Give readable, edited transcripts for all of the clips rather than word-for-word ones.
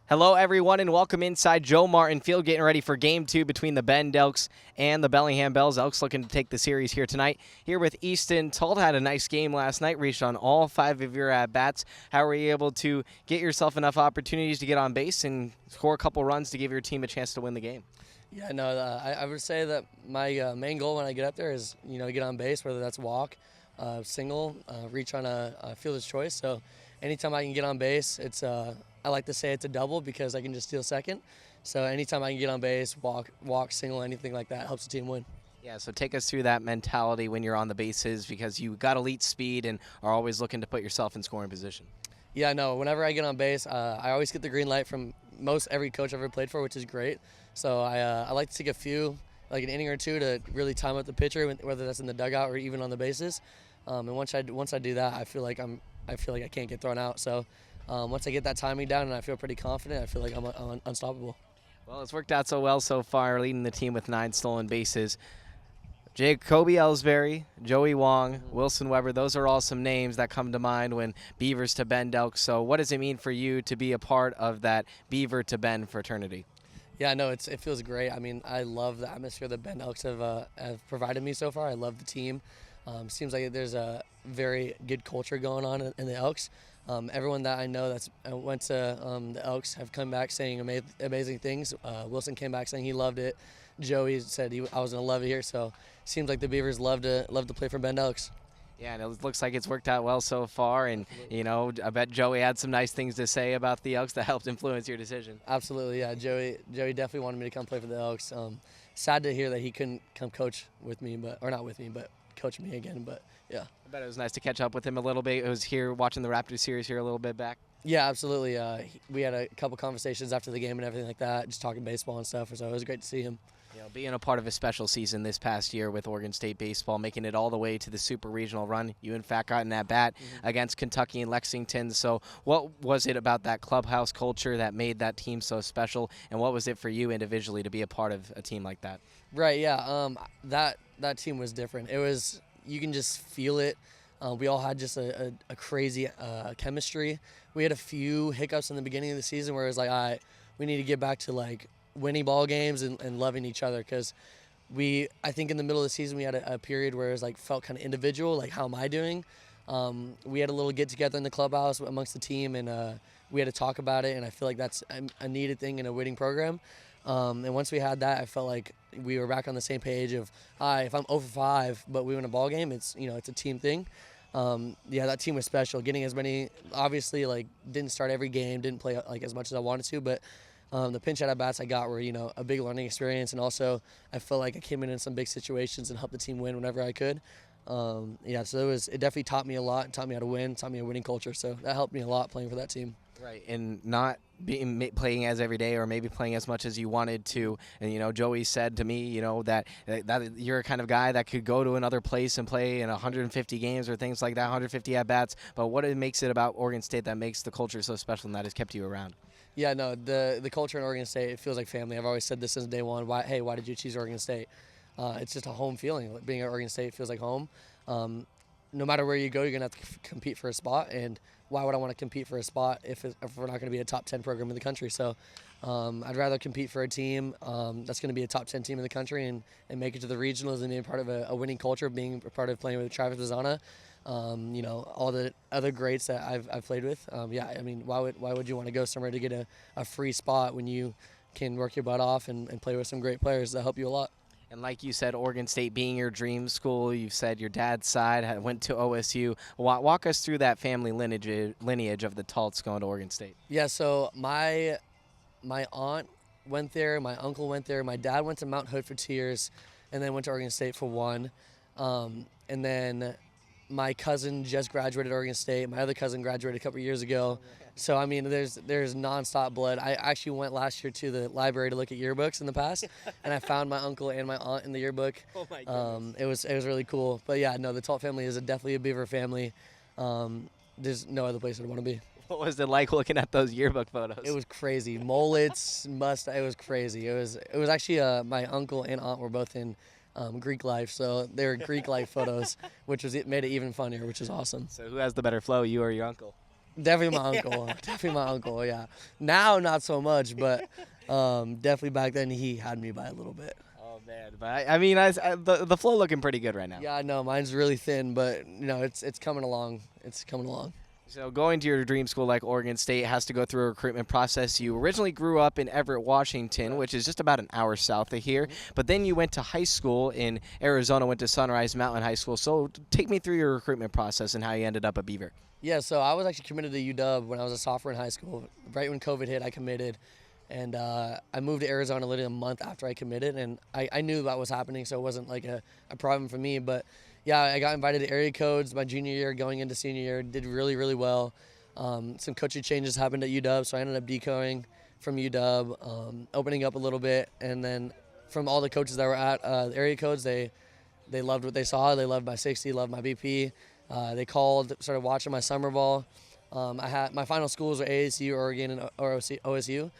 Hello, everyone, and welcome inside Joe Martin Field, getting ready for Game 2 between the Bend Elks and the Bellingham Bells. Elks looking to take the series here tonight. Here with Easton. Talt had a nice game last night, reached on all 5 of your at-bats. How were you able to get yourself enough opportunities to get on base and score a couple runs to give your team a chance to win the game? Yeah, no, I would say that my main goal when I get up there is, to get on base, whether that's walk, single, reach on a fielder's choice. So anytime I can get on base, I like to say it's a double because I can just steal second. So anytime I can get on base, walk, single, anything like that helps the team win. Yeah, so take us through that mentality when you're on the bases because you got elite speed and are always looking to put yourself in scoring position. Yeah, no, whenever I get on base, I always get the green light from most every coach I've ever played for, which is great. So I like to take a few, like an inning or two, to really time up the pitcher, whether that's in the dugout or even on the bases. And once I do that, I feel like I can't get thrown out. So once I get that timing down and I feel pretty confident, I feel like I'm unstoppable. Well, it's worked out so well so far, leading the team with 9 stolen bases. Jacoby Ellsbury, Joey Wong, Wilson Weber, those are all some names that come to mind when Beavers to Bend Elks. So what does it mean for you to be a part of that Beaver to Bend fraternity? Yeah, no, it feels great. I mean, I love the atmosphere that Bend Elks have provided me so far. I love the team. Seems like there's a very good culture going on in the Elks. Everyone that I know that's went to the Elks have come back saying amazing things. Wilson came back saying he loved it. Joey said I was going to love it here. So seems like the Beavers love to play for Bend Elks. Yeah, and it looks like it's worked out well so far. And, I bet Joey had some nice things to say about the Elks that helped influence your decision. Absolutely, yeah. Joey definitely wanted me to come play for the Elks. Sad to hear that he couldn't come coach with me, but coach me again. But, yeah. I bet it was nice to catch up with him a little bit. It was here watching the Raptors series here a little bit back. Yeah, absolutely. We had a couple conversations after the game and everything like that, just talking baseball and stuff. So it was great to see him. Being a part of a special season this past year with Oregon State baseball, making it all the way to the super regional run. You, in fact, got in that bat against Kentucky and Lexington. So what was it about that clubhouse culture that made that team so special, and what was it for you individually to be a part of a team like that? Right, yeah. That team was different. It was, you can just feel it. We all had just a crazy chemistry. We had a few hiccups in the beginning of the season where it was like, all right, we need to get back to, winning ball games and loving each other, because I think in the middle of the season we had a period where it was felt kind of individual, like how am I doing? We had a little get together in the clubhouse amongst the team, and we had to talk about it, and I feel like that's a needed thing in a winning program. And once we had that, I felt like we were back on the same page of, if I'm 0 for 5 but we win a ball game, it's it's a team thing. That team was special. Getting as many, obviously, didn't start every game, didn't play as much as I wanted to, but the pinch at bats I got were a big learning experience, and also I felt like I came in some big situations and helped the team win whenever I could. So it definitely taught me a lot, taught me how to win, taught me a winning culture. So that helped me a lot playing for that team. Right, and not playing as every day, or maybe playing as much as you wanted to. And Joey said to me, that you're a kind of guy that could go to another place and play in 150 games or things like that, 150 at bats. But what makes it about Oregon State that makes the culture so special and that has kept you around? Yeah, no, the culture in Oregon State, it feels like family. I've always said this since day one. Why did you choose Oregon State? It's just a home feeling. Being at Oregon State feels like home. No matter where you go, you're going to have to compete for a spot. And why would I want to compete for a spot if we're not going to be a top 10 program in the country? So I'd rather compete for a team that's going to be a top 10 team in the country and make it to the regionals and being part of a winning culture, being a part of playing with Travis Mazzana. All the other greats that I've played with. Why would you want to go somewhere to get a free spot when you can work your butt off and play with some great players that help you a lot? And like you said, Oregon State being your dream school, you've said your dad's side went to OSU. Walk us through that family lineage of the Talts going to Oregon State. Yeah, so my aunt went there, my uncle went there, my dad went to Mount Hood for 2 years, and then went to Oregon State for 1. And then my cousin just graduated Oregon State. My other cousin graduated a couple years ago. So, there's nonstop blood. I actually went last year to the library to look at yearbooks in the past, and I found my uncle and my aunt in the yearbook. Oh, my goodness. It was really cool. But, yeah, no, the Talt family is definitely a Beaver family. There's no other place I'd want to be. What was it like looking at those yearbook photos? It was crazy. Mullets, it was crazy. It was actually my uncle and aunt were both in Greek life, so they were Greek life photos, which made it even funnier, which is awesome. So who has the better flow, you or your uncle? Definitely my uncle. Definitely my uncle. Yeah. Now not so much, but definitely back then he had me by a little bit. Oh man, but the flow looking pretty good right now. Yeah, I know mine's really thin, but it's coming along. It's coming along. So going to your dream school like Oregon State has to go through a recruitment process. You originally grew up in Everett, Washington, which is just about an hour south of here. But then you went to high school in Arizona, went to Sunrise Mountain High School. So take me through your recruitment process and how you ended up at Beaver. Yeah, so I was actually committed to UW when I was a sophomore in high school. Right when COVID hit, I committed. And I moved to Arizona literally a month after I committed. And I knew that was happening, so it wasn't like a problem for me. But yeah, I got invited to area codes my junior year, going into senior year. Did really, really well. Some coaching changes happened at UW, so I ended up decoing from UW, opening up a little bit. And then from all the coaches that were at the area codes, they loved what they saw. They loved my 60, loved my BP. They called, started watching my summer ball. I had my final schools were ASU, Oregon, and OSU,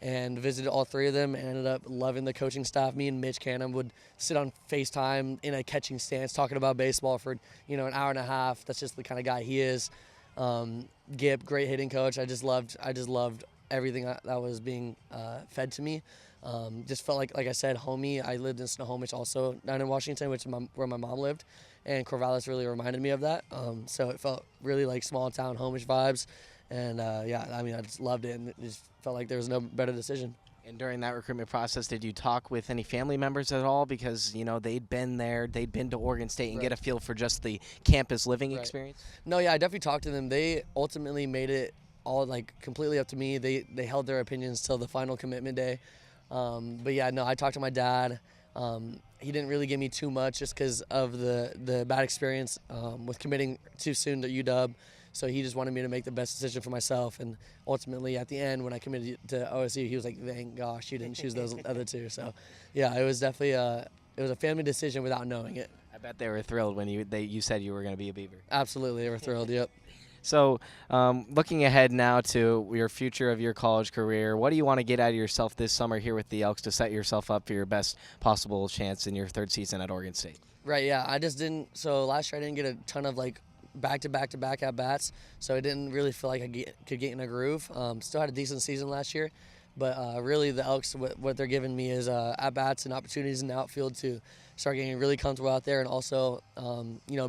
and visited all three of them and ended up loving the coaching staff. Me and Mitch Canham would sit on FaceTime in a catching stance talking about baseball for an hour and a half. That's just the kind of guy he is. Gip, great hitting coach. I just loved everything that was being fed to me. Just felt like I said, homey. I lived in Snohomish also down in Washington, which is where my mom lived, and Corvallis really reminded me of that. So it felt really like small town homish vibes, and I just loved it, and it just felt like there was no better decision. And during that recruitment process, did you talk with any family members at all? Because, they'd been there, they'd been to Oregon State and get a feel for just the campus living experience? No, yeah, I definitely talked to them. They ultimately made it all completely up to me. They held their opinions till the final commitment day. But yeah, no, I talked to my dad. He didn't really give me too much just because of the bad experience with committing too soon to UW. So he just wanted me to make the best decision for myself. And ultimately, at the end, when I committed to OSU, he was like, "Thank gosh you didn't choose those other two." So yeah, it was definitely a family decision without knowing it. I bet they were thrilled when you said you were going to be a Beaver. Absolutely, they were thrilled. Yep. So looking ahead now to your future of your college career, what do you want to get out of yourself this summer here with the Elks to set yourself up for your best possible chance in your third season at Oregon State? Right, yeah. I just didn't – so last year I didn't get a ton of back-to-back at-bats, so I didn't really feel like I could get in a groove. Still had a decent season last year, but really the Elks, what they're giving me is at-bats and opportunities in the outfield to start getting really comfortable out there, and also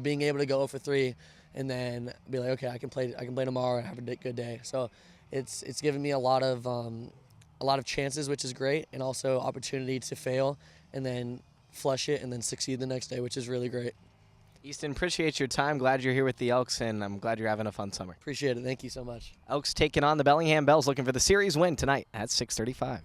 being able to go 0 for 3 and then be like, okay, I can play tomorrow and have a good day. So it's given me a lot of chances, which is great, and also opportunity to fail and then flush it and then succeed the next day, which is really great. Easton, appreciate your time. Glad you're here with the Elks, and I'm glad you're having a fun summer. Appreciate it. Thank you so much. Elks taking on the Bellingham Bells, looking for the series win tonight at 6:35.